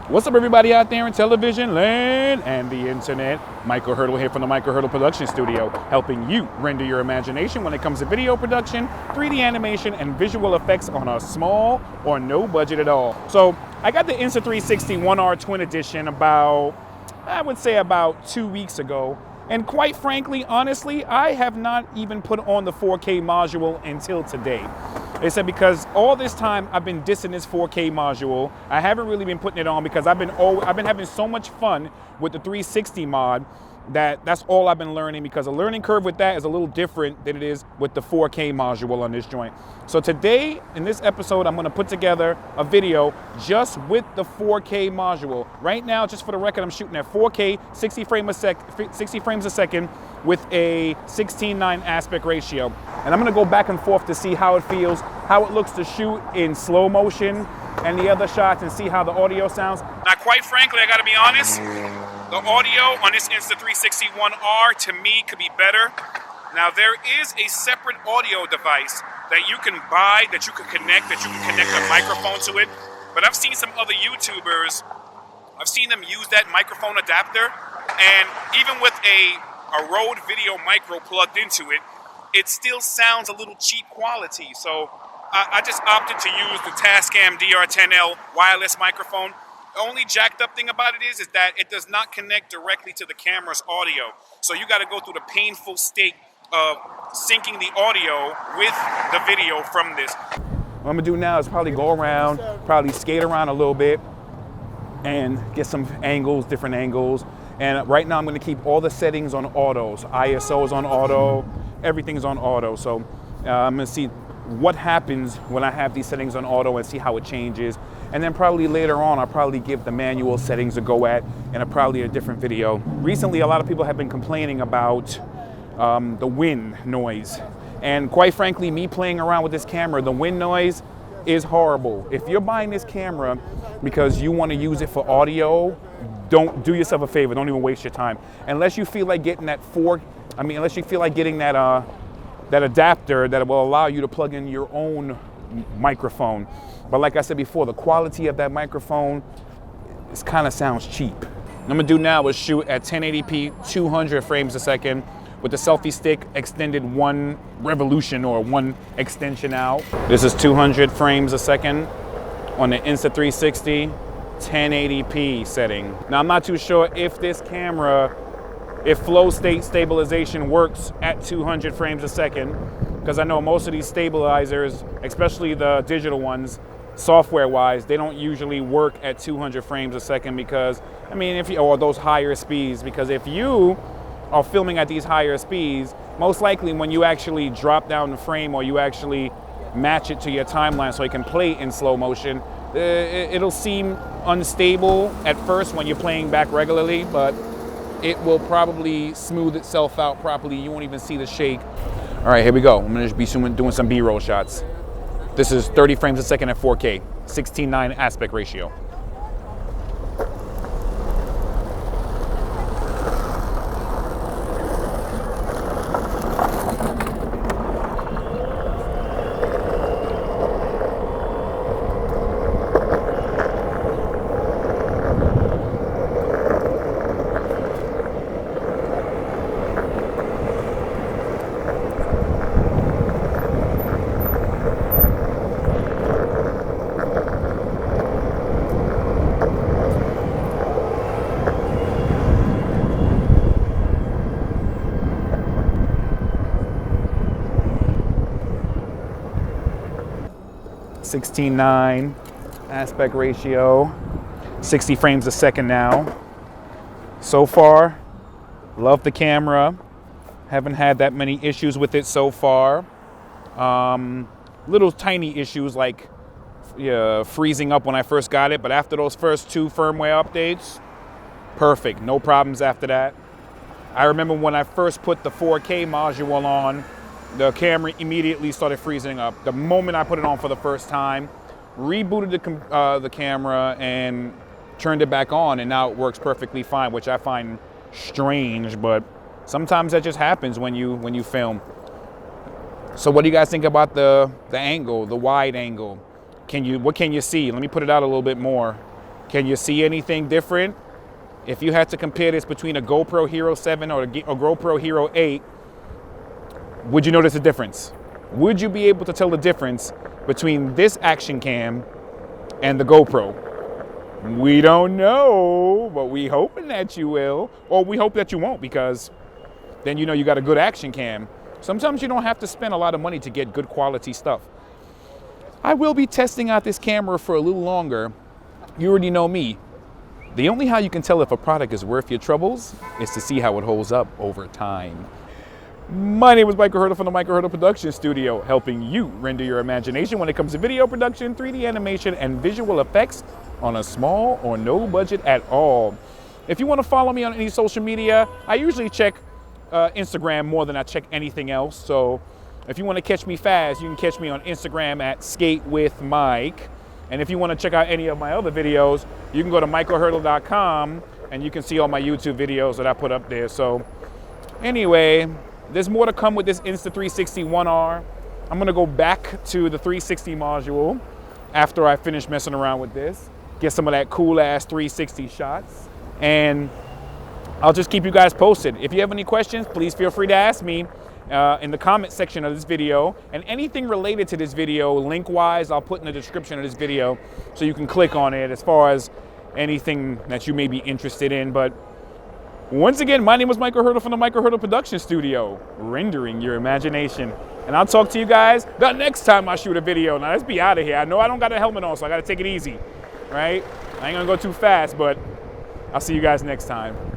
What's up, everybody out there in television land and the internet? Michael Hurdle here from the Michael Hurdle Production Studio, helping you render your imagination when it comes to video production, 3D animation, and visual effects on a small or no budget at all. So I got the Insta360 One R Twin Edition about 2 weeks ago. And quite frankly, honestly, I have not even put on the 4K module until today. They said because all this time I've been dissing this 4K module, I haven't really been putting it on because I've been having so much fun with the 360 mod that's all I've been learning, because the learning curve with that is a little different than it is with the 4K module on this joint. So today, in this episode, I'm gonna put together a video just with the 4K module. Right now, just for the record, I'm shooting at 4K, 60 frames a second with a 16:9 aspect ratio. And I'm gonna go back and forth to see how it feels, how it looks to shoot in slow motion and the other shots, and see how the audio sounds. Now, quite frankly, I gotta be honest, the audio on this Insta360 One R to me could be better. Now, there is a separate audio device that you can buy, that you can connect a microphone to it. But I've seen some other YouTubers, I've seen them use that microphone adapter, and even with a Rode Video Micro plugged into it, it still sounds a little cheap quality. So I just opted to use the Tascam DR10L wireless microphone. The only jacked up thing about it is that it does not connect directly to the camera's audio. So you got to go through the painful state of syncing the audio with the video from this. What I'm gonna do now is probably go around, probably skate around a little bit and get some angles, different angles. And right now I'm gonna keep all the settings on autos. ISO's on auto, everything's on auto. So I'm gonna see what happens when I have these settings on auto and see how it changes. And then probably later on, I'll probably give the manual settings a go at in probably a different video. Recently, a lot of people have been complaining about the wind noise. And quite frankly, me playing around with this camera, the wind noise is horrible. If you're buying this camera because you want to use it for audio, don't do yourself a favor, don't even waste your time. Unless you feel like getting unless you feel like getting that adapter that will allow you to plug in your own microphone. But like I said before, the quality of that microphone kind of sounds cheap. What I'm gonna do now is shoot at 1080p, 200 frames a second with the selfie stick extended one revolution or one extension out. This is 200 frames a second on the Insta360 1080p setting. Now, I'm not too sure if this camera, if flow state stabilization works at 200 frames a second, because I know most of these stabilizers, especially the digital ones, software-wise, they don't usually work at 200 frames a second because, or those higher speeds, because if you are filming at these higher speeds, most likely when you actually drop down the frame or you actually match it to your timeline so you can play in slow motion, it'll seem unstable at first when you're playing back regularly, but it will probably smooth itself out properly. You won't even see the shake. All right, here we go. I'm gonna just be doing some B-roll shots. This is 30 frames a second at 4K, 16:9 aspect ratio. (16:9 aspect ratio, 60 frames a second now. So far, love the camera. Haven't had that many issues with it so far. Little tiny issues like freezing up when I first got it, but after those first 2 firmware updates, perfect, no problems after that. I remember when I first put the 4K module on, the camera immediately started freezing up. The moment I put it on for the first time, rebooted the camera and turned it back on, and now it works perfectly fine, which I find strange, but sometimes that just happens when you film. So what do you guys think about the angle, the wide angle? What can you see? Let me put it out a little bit more. Can you see anything different? If you had to compare this between a GoPro Hero 7 or a GoPro Hero 8, would you notice a difference? Would you be able to tell the difference between this action cam and the GoPro? We don't know, but we hoping that you will, or we hope that you won't, because then you know you got a good action cam. Sometimes you don't have to spend a lot of money to get good quality stuff. I will be testing out this camera for a little longer. You already know me. The only how you can tell if a product is worth your troubles is to see how it holds up over time. My name is Michael Hurdle from the Michael Hurdle Production Studio, helping you render your imagination when it comes to video production, 3D animation, and visual effects on a small or no budget at all. If you want to follow me on any social media, I usually check Instagram more than I check anything else. So if you want to catch me fast, you can catch me on Instagram at skatewithmike. And if you want to check out any of my other videos, you can go to michaelhurdle.com and you can see all my YouTube videos that I put up there. So anyway, there's more to come with this Insta360 One R. I'm going to go back to the 360 module after I finish messing around with this, get some of that cool ass 360 shots, and I'll just keep you guys posted. If you have any questions, please feel free to ask me in the comment section of this video, and anything related to this video, link-wise, I'll put in the description of this video so you can click on it as far as anything that you may be interested in. But once again, my name is Michael Hurdle from the Michael Hurdle Production Studio, rendering your imagination. And I'll talk to you guys the next time I shoot a video. Now let's be out of here. I know I don't got a helmet on, so I got to take it easy, right? I ain't gonna go too fast, but I'll see you guys next time.